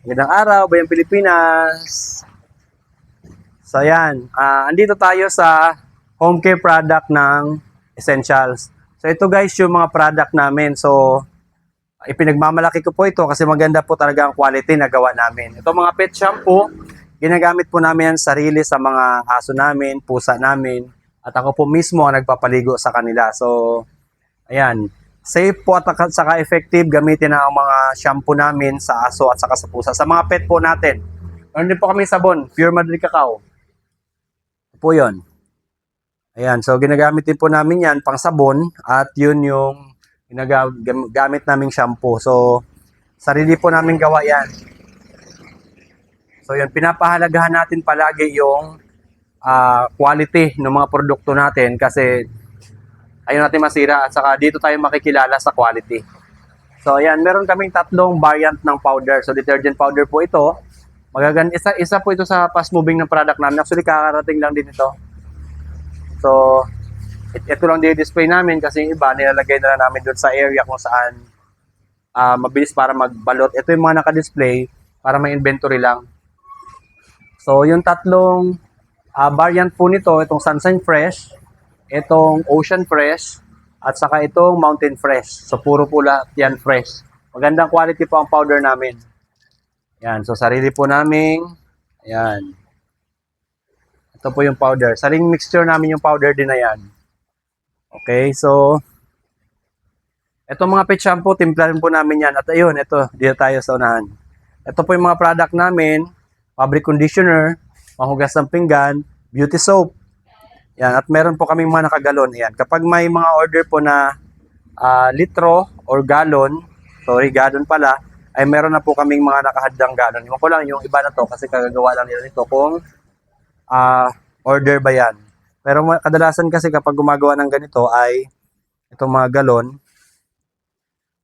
Magandang araw, Bayang Pilipinas. So ayan, andito tayo sa home care product ng Essentials. So ito guys yung mga product namin. So ipinagmamalaki ko po ito kasi maganda po talaga ang quality na gawa namin. Ito mga pet shampoo, ginagamit po namin yan sarili sa mga aso namin, pusa namin. At ako po mismo ang nagpapaligo sa kanila. So ayan, safe po at saka effective gamitin na ang mga shampoo namin sa aso at saka sa pusa. Sa mga pet po natin. Meron din po kami sabon, Pure Madrid Cacao. Ito po yun. Ayan, so ginagamit din po namin yan pang sabon at yun yung ginagamit naming shampoo. So, sarili po namin gawa yan. So yun, pinapahalagahan natin palagi yung quality ng mga produkto natin kasi ayaw natin masira at saka dito tayo makikilala sa quality. So ayan, meron kaming tatlong variant ng powder. So detergent powder po ito. Magaganda, isa po ito sa fast moving ng product namin. Actually kakarating lang din ito. So ito lang di-display namin kasi yung iba nilalagay na lang namin doon sa area kung saan mabilis para magbalot. Ito yung mga naka-display para may inventory lang. So yung tatlong variant po nito, itong Sunshine Fresh, itong Ocean Fresh, at saka itong Mountain Fresh. So, puro pula yan fresh. Magandang quality po ang powder namin. Yan. So, sarili po namin. Ayan. Ito po yung powder. Sariling mixture namin yung powder din na yan. Okay. So, itong mga pet shampoo, timpla rin po namin yan. At ayun, ito. Dito tayo sa unahan. Ito po yung mga product namin. Fabric conditioner, panghugas ng pinggan, beauty soap. Yan, at meron po kaming mga nakagalon. Yan. Kapag may mga order po na litro or galon, sorry, galon pala, ay meron na po kaming mga nakahadang galon. Iwan ko lang yung iba na to kasi kagagawa lang nila nito kung order ba yan. Pero kadalasan kasi kapag gumagawa ng ganito ay itong mga galon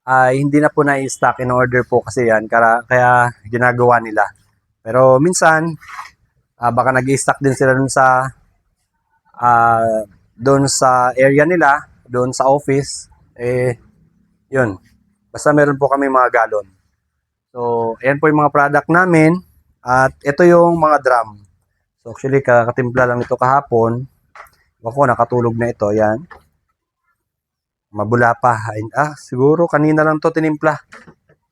ay hindi na po na-stock in order po kasi yan. Kaya ginagawa nila. Pero minsan, baka nag-i-stock din sila dun sa doon sa area nila, doon sa office, yun. Basta meron po kami mga galon. So, ayan po yung mga product namin. At ito yung mga drum. So, actually, kakatimpla lang ito kahapon. Ako, nakatulog na ito. Ayan. Mabula pa. Siguro kanina lang to tinimpla.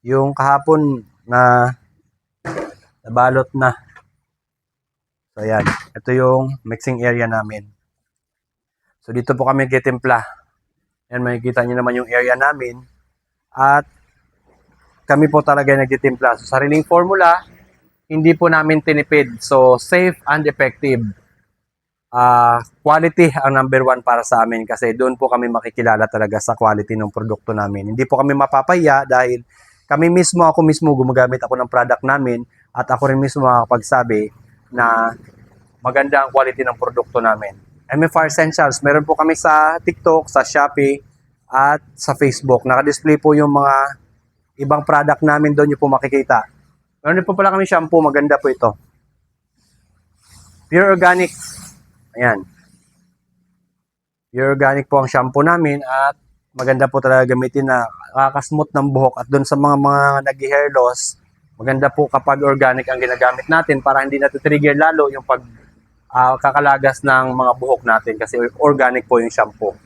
Yung kahapon na nabalot na. So, ayan. Ito yung mixing area namin. So, dito po kami nagtitimpla. Yan, makikita nyo naman yung area namin. At kami po talaga nagtitimpla. So, sariling formula, hindi po namin tinipid. So, safe and effective. Quality ang number one para sa amin kasi doon po kami makikilala talaga sa quality ng produkto namin. Hindi po kami mapapaya dahil ako mismo gumagamit ako ng product namin at ako rin mismo makakapagsabi na maganda ang quality ng produkto namin. MFR Essentials, meron po kami sa TikTok, sa Shopee, at sa Facebook. Naka-display po yung mga ibang product namin doon yung po makikita. Meron din po pala kami shampoo, maganda po ito. Pure Organic. Ayan. Pure Organic po ang shampoo namin at maganda po talaga gamitin na nakakasmooth ng buhok. At doon sa mga nag-hair loss, maganda po kapag organic ang ginagamit natin para hindi natin-trigger lalo yung kakalagas ng mga buhok natin kasi organic po yung shampoo.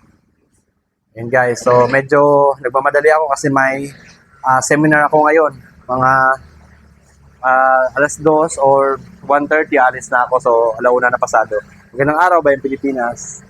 And guys, so medyo nagmamadali ako kasi may seminar ako ngayon. Mga alas 2 or 1:30 alis na ako, so alauna na pasado. Magandang araw, Bayang Pilipinas.